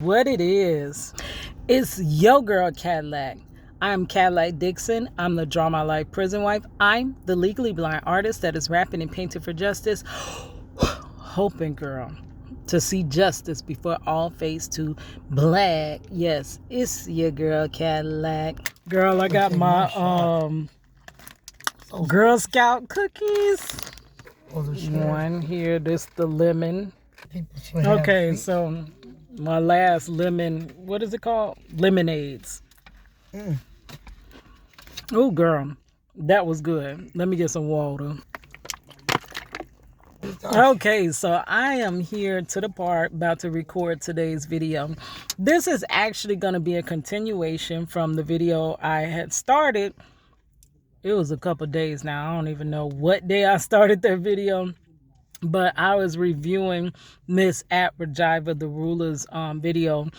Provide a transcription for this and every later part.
What it is, it's your girl Cadillac. I'm Cadillac Dixon. I'm the Draw My Life prison wife. I'm the legally blind artist that is rapping and painting for justice, hoping, girl, to see justice before all fades to black. Yes, it's your girl Cadillac. Girl, I got my Girl Scout cookies. One here, this the lemon. Okay, so my last lemon, what is it called? Lemonades. Oh, girl, that was good. Let me get some water. Okay, so I am here to the part about to record today's video. This is actually going to be a continuation from the video I had started. It was a couple days now. I don't even know what day I started that video. But I was reviewing Miss at Rajiva the Ruler's video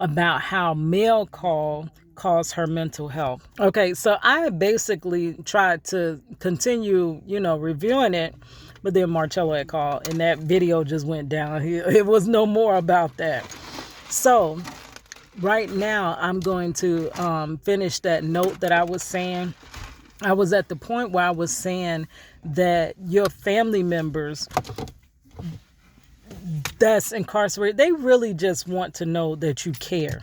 about how mail call caused her mental health. Okay, so I basically tried to continue, reviewing it, but then Marcello had called and that video just went down. It was no more about that. So right now I'm going to finish that note that I was saying. I was at the point where I was saying that your family members that's incarcerated, they really just want to know that you care.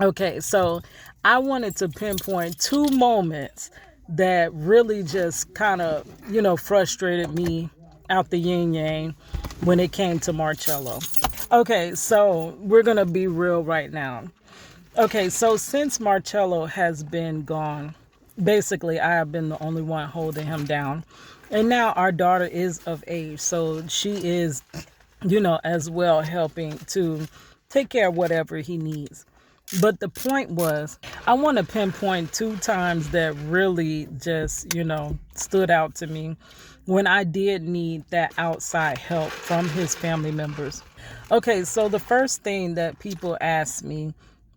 Okay, so I wanted to pinpoint two moments that really just kind of, frustrated me out the yin yang when it came to Marcello. Okay, so we're going to be real right now. Okay, so since Marcello has been gone, basically I have been the only one holding him down. And now our daughter is of age, so she is, as well helping to take care of whatever he needs. But the point was, I want to pinpoint two times that really just, stood out to me when I did need that outside help from his family members. Okay, so the first thing that people ask me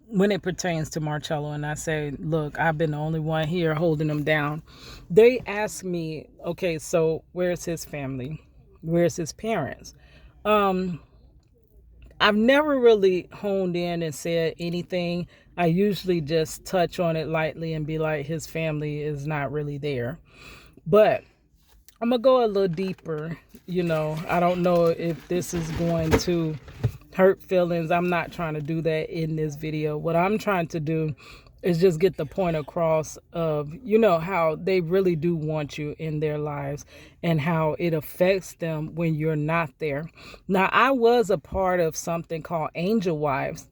when it pertains to Marcello, and I say, look, I've been the only one here holding him down. They ask me, okay, so where's his family? Where's his parents? I've never really honed in and said anything. I usually just touch on it lightly and be like, his family is not really there. But I'm going to go a little deeper. I don't know if this is going to hurt feelings. I'm not trying to do that in this video. What I'm trying to do is just get the point across of, how they really do want you in their lives and how it affects them when you're not there. Now, I was a part of something called Angel Wives,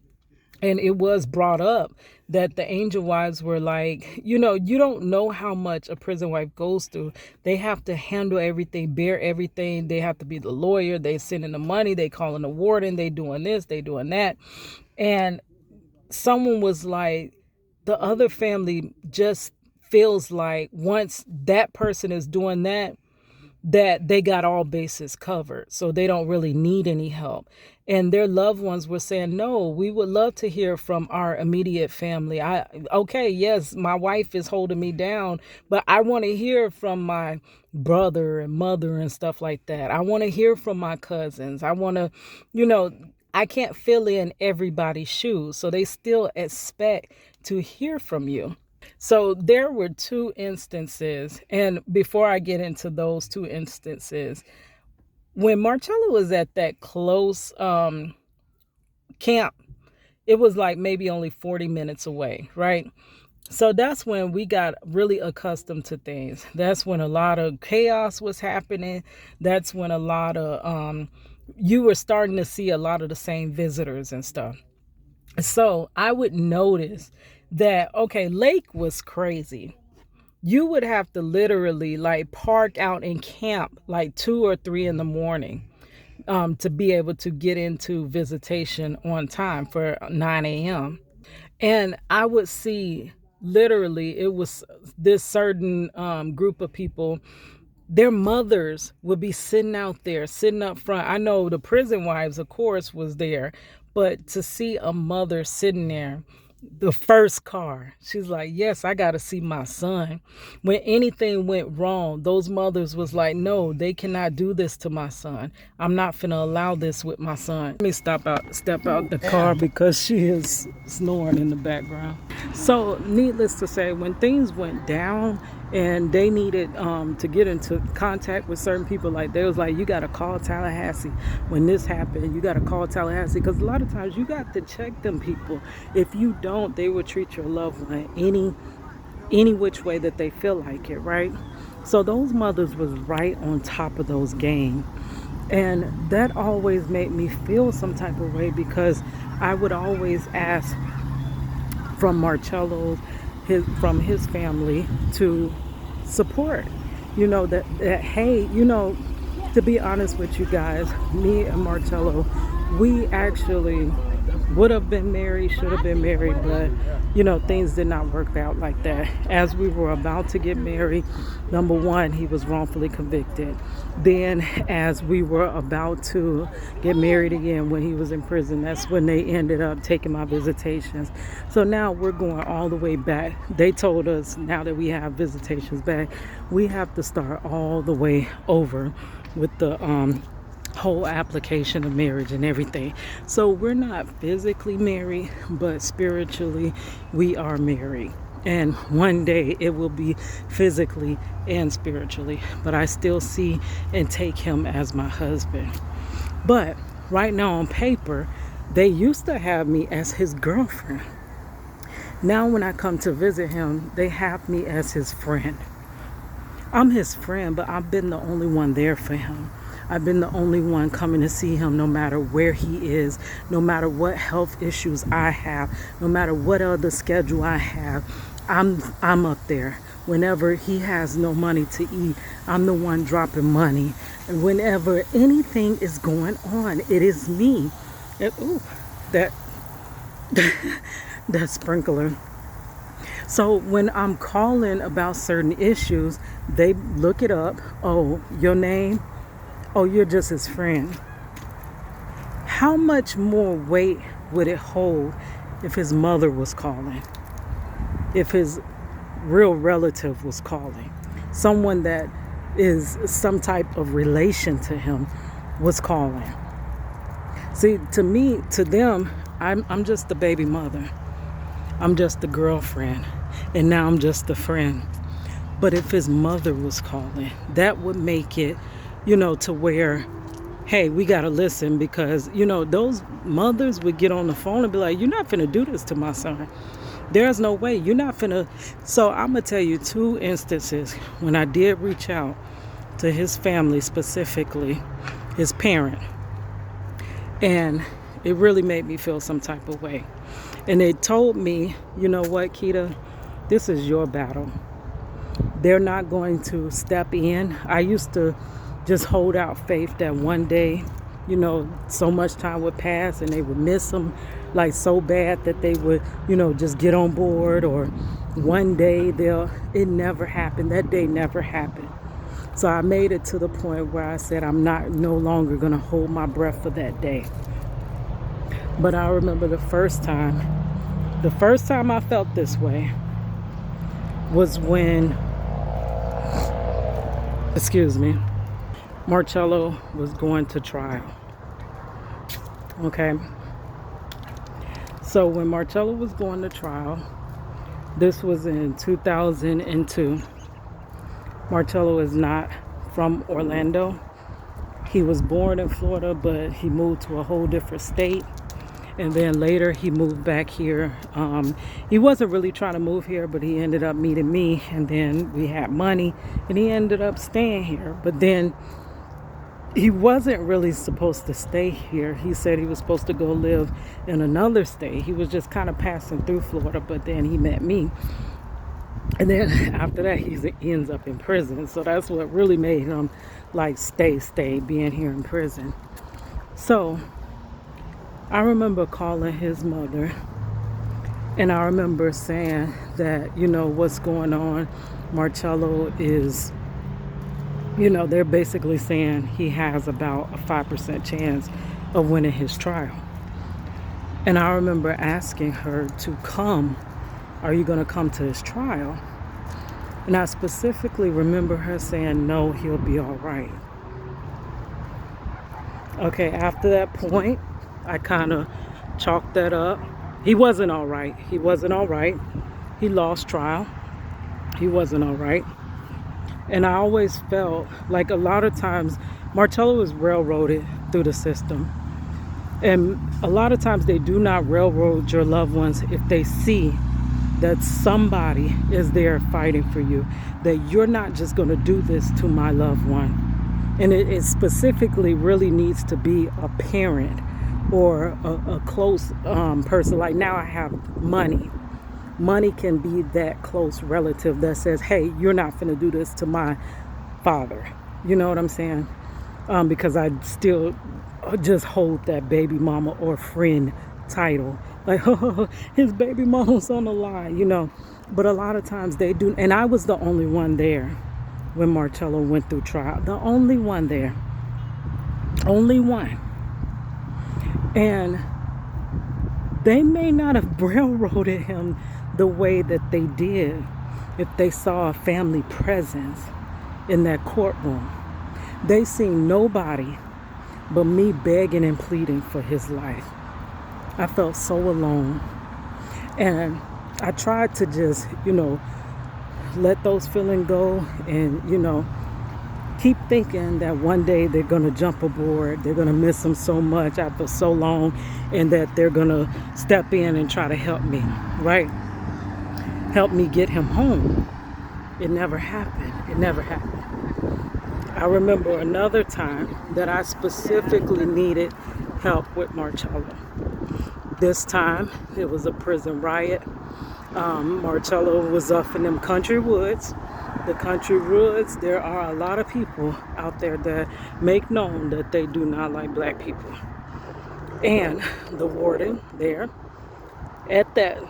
and it was brought up that the Angel Wives were like, you don't know how much a prison wife goes through. They have to handle everything, bear everything. They have to be the lawyer. They sending the money. They calling the warden. They doing this. They doing that. And someone was like, the other family just feels like once that person is doing that they got all bases covered. So they don't really need any help. And their loved ones were saying, no, we would love to hear from our immediate family. Okay, yes, my wife is holding me down, but I want to hear from my brother and mother and stuff like that. I want to hear from my cousins. I want to, I can't fill in everybody's shoes. So they still expect to hear from you. So there were two instances. And before I get into those two instances, when Marcello was at that close camp, it was like maybe only 40 minutes away, right? So that's when we got really accustomed to things. That's when a lot of chaos was happening. That's when a lot of, you were starting to see a lot of the same visitors and stuff. So I would notice that, okay, Lake was crazy. You would have to literally like park out and camp like 2 or 3 in the morning to be able to get into visitation on time for 9 a.m. And I would see literally it was this certain group of people. Their mothers would be sitting out there, sitting up front. I know the prison wives, of course, was there, but to see a mother sitting there the first car. She's like, yes, I got to see my son. When anything went wrong, those mothers was like, no, they cannot do this to my son. I'm not finna allow this with my son. Let me step out the car because she is snoring in the background. So needless to say, when things went down and they needed to get into contact with certain people, like they was like, you got to call Tallahassee. When this happened, you got to call Tallahassee, because a lot of times you got to check them people. If you don't, they will treat your loved one any which way that they feel like it, right? So those mothers was right on top of those game, and that always made me feel some type of way, because I would always ask from Marcello, from his family, to support, that hey, to be honest with you guys, me and Marcello, we actually would have been married, should have been married, but things did not work out like that. As we were about to get married, number one, he was wrongfully convicted. Then as we were about to get married again, when he was in prison, that's when they ended up taking my visitations. So now we're going all the way back. They told us now that we have visitations back, we have to start all the way over with the whole application of marriage and everything. So we're not physically married, but spiritually we are married. And one day it will be physically and spiritually, but I still see and take him as my husband. But right now on paper, they used to have me as his girlfriend. Now when I come to visit him, they have me as his friend. I'm his friend, but I've been the only one there for him. I've been the only one coming to see him, no matter where he is, no matter what health issues I have, no matter what other schedule I have. I'm up there. Whenever he has no money to eat, I'm the one dropping money. And whenever anything is going on, it is me. And, ooh, that sprinkler. So when I'm calling about certain issues, they look it up. Oh, your name? Oh, you're just his friend. How much more weight would it hold if his mother was calling? If his real relative was calling? Someone that is some type of relation to him was calling. See, to me, to them, I'm just the baby mother. I'm just the girlfriend. And now I'm just the friend. But if his mother was calling, that would make it, to where, hey, we got to listen, because, those mothers would get on the phone and be like, you're not finna do this to my son. There's no way. You're not finna. So I'm going to tell you 2 instances when I did reach out to his family, specifically his parent. And it really made me feel some type of way. And they told me, you know what, Keita, this is your battle. They're not going to step in. I used to just hold out faith that one day, so much time would pass and they would miss him like so bad that they would, just get on board, or one day it never happened. That day never happened. So I made it to the point where I said, I'm no longer going to hold my breath for that day. But I remember the first time I felt this way was when, Marcello was going to trial. Okay. So when Marcello was going to trial, this was in 2002. Marcello is not from Orlando. He was born in Florida, but he moved to a whole different state. And then later he moved back here. He wasn't really trying to move here, but he ended up meeting me, and then we had money, and he ended up staying here. But then he wasn't really supposed to stay here. He said he was supposed to go live in another state. He was just kind of passing through Florida, but then he met me. And then after that, he ends up in prison. So that's what really made him like stay being here in prison. So I remember calling his mother, and I remember saying that, what's going on. Marcello is, they're basically saying he has about a 5% chance of winning his trial. And I remember asking her to come. Are you going to come to his trial? And I specifically remember her saying, no, he'll be all right. Okay, after that point, I kind of chalked that up. He wasn't all right. He wasn't all right. He lost trial. He wasn't all right. And I always felt like a lot of times Marcello was railroaded through the system. And a lot of times they do not railroad your loved ones if they see that somebody is there fighting for you, that you're not just going to do this to my loved one. And it specifically really needs to be a parent or a close person. Like now I have money. Money can be that close relative that says, hey, you're not going to do this to my father. You know what I'm saying? Because I still just hold that baby mama or friend title. Like, oh, his baby mama's on the line, you know. But a lot of times they do. And I was the only one there when Marcello went through trial. The only one there. Only one. And they may not have railroaded him the way that they did if they saw a family presence in that courtroom. They seen nobody but me begging and pleading for his life. I felt so alone. And I tried to just, let those feelings go and, keep thinking that one day they're going to jump aboard. They're going to miss him so much after so long, and that they're going to step in and try to help me, right? Help me get him home. It never happened. It never happened. I remember another time that I specifically needed help with Marcello. This time, it was a prison riot. Marcello was up in them country woods. The country woods, there are a lot of people out there that make known that they do not like black people. And the warden there at that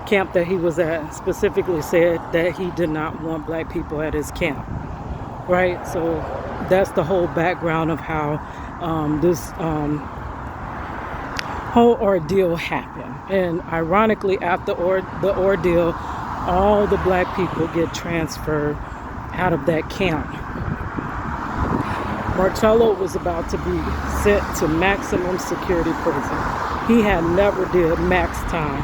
camp that he was at specifically said that he did not want black people at his camp. Right? So that's the whole background of how this whole ordeal happened. And ironically, after the ordeal, all the black people get transferred out of that camp. Marcello was about to be sent to maximum security prison. He had never did max time.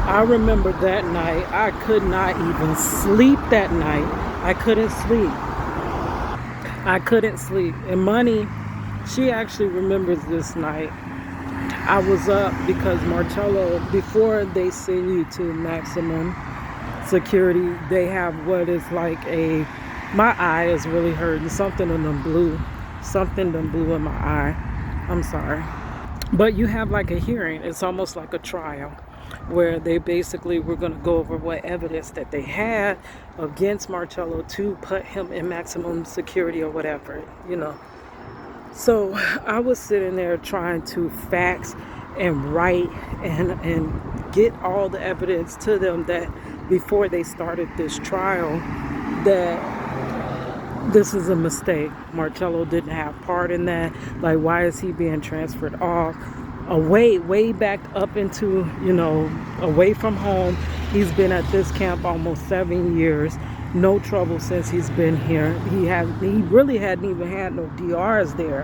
I remember that night, I could not even sleep that night. I couldn't sleep. I couldn't sleep. And Money, she actually remembers this night. I was up because Marcello, before they send you to maximum security, they have what is like my eye is really hurting. Something done blew in my eye. I'm sorry. But you have like a hearing. It's almost like a trial where they basically were going to go over what evidence that they had against Marcello to put him in maximum security or whatever, So I was sitting there trying to fax and write and get all the evidence to them that before they started this trial, that this is a mistake. Marcello didn't have part in that. Like, why is he being transferred off? Way back up into, away from home. He's been at this camp almost 7 years. No trouble since he's been here. He really hadn't even had no DRs there.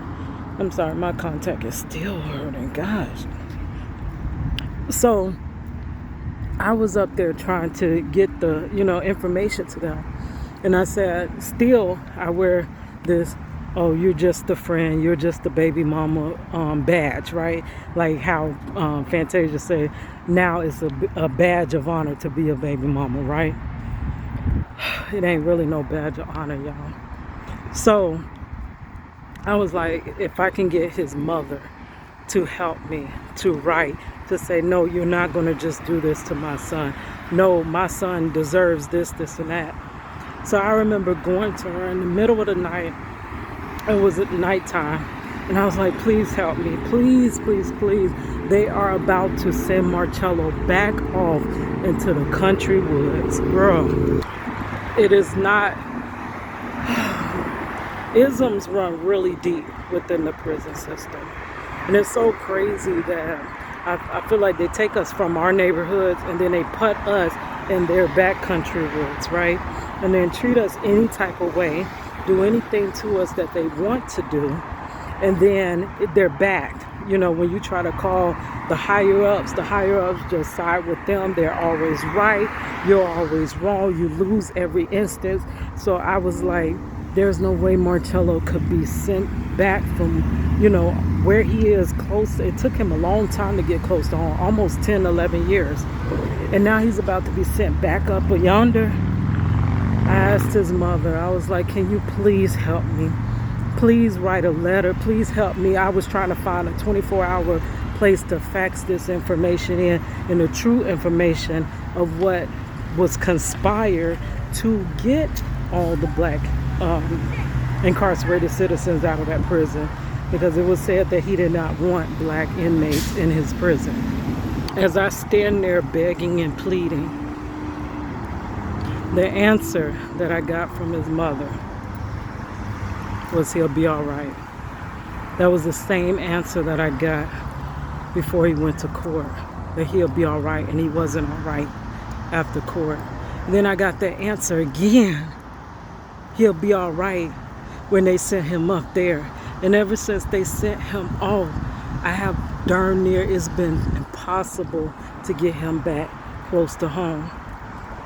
I'm sorry, my contact is still hurting. Gosh. So I was up there trying to get the, information to them. And I said, still, I wear this, oh, you're just a friend, you're just a baby mama badge, right? Like how Fantasia said, now it's a badge of honor to be a baby mama, right? It ain't really no badge of honor, y'all. So I was like, if I can get his mother to help me to write, to say, no, you're not going to just do this to my son. No, my son deserves this, and that. So I remember going to her in the middle of the night. It was at nighttime. And I was like, please help me. Please, please, please. They are about to send Marcello back off into the country woods. Girl, it is not... Isms run really deep within the prison system. And it's so crazy that I feel like they take us from our neighborhoods and then they put us in their backcountry woods, right? And then treat us any type of way, do anything to us that they want to do, and then they're backed. You know, when you try to call the higher ups just side with them. They're always right, you're always wrong, you lose every instance. So I was like, there's no way Marcello could be sent back from, you know, where he is close. It took him a long time to get close to home, almost 10, 11 years. And now he's about to be sent back up yonder. I asked his mother, I was like, can you please help me? Please write a letter. Please help me. I was trying to find a 24-hour place to fax this information in, and the true information of what was conspired to get all the black incarcerated citizens out of that prison, because it was said that he did not want black inmates in his prison. As I stand there begging and pleading, the answer that I got from his mother was, he'll be all right. That was the same answer that I got before he went to court, that he'll be all right, and he wasn't all right after court. And then I got that answer again, he'll be all right, when they sent him up there. And ever since they sent him off, I have darn near, it's been impossible to get him back close to home.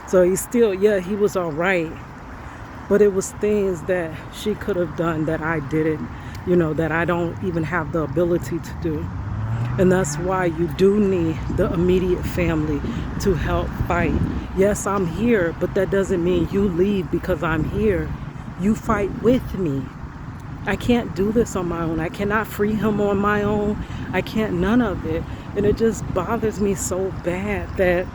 So he's still, yeah, he was all right, but it was things that she could have done that I didn't, you know, that I don't even have the ability to do. And that's why you do need the immediate family to help fight. Yes, I'm here, but that doesn't mean you leave because I'm here. You fight with me. I can't do this on my own. I cannot free him on my own. I can't, none of it. And it just bothers me so bad that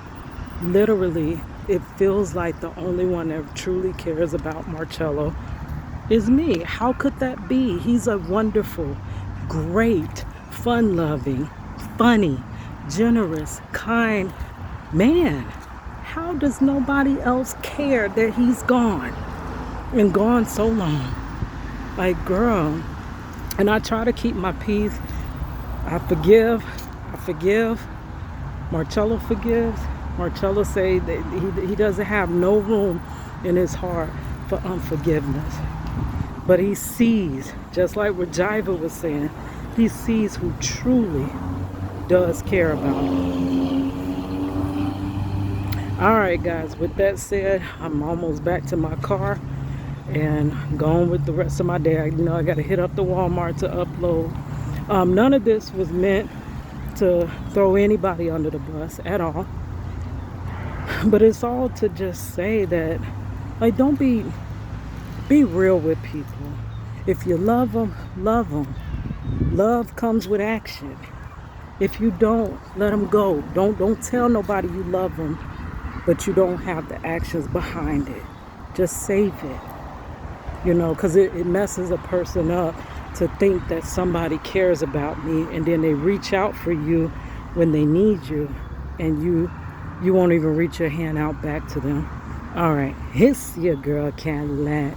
literally it feels like the only one that truly cares about Marcello is me. How could that be? He's a wonderful, great, fun-loving, funny, generous, kind man. How does nobody else care that he's gone and gone so long? Like, girl. And I try to keep my peace. I forgive. Marcello forgives. Marcello say that he doesn't have no room in his heart for unforgiveness. But he sees, just like what Jiva was saying, he sees who truly does care about him. All right, guys, with that said, I'm almost back to my car and going with the rest of my day. You know, I got to hit up the Walmart to upload. None of this was meant to throw anybody under the bus at all. But it's all to just say that, like, don't be real with people. If you love them, love them. Love comes with action. If you don't, let them go. Don't tell nobody you love them, but you don't have the actions behind it. Just save it. You know, because it messes a person up to think that somebody cares about me, and then they reach out for you when they need you, and you won't even reach your hand out back to them. All right, it's your girl Cadillac.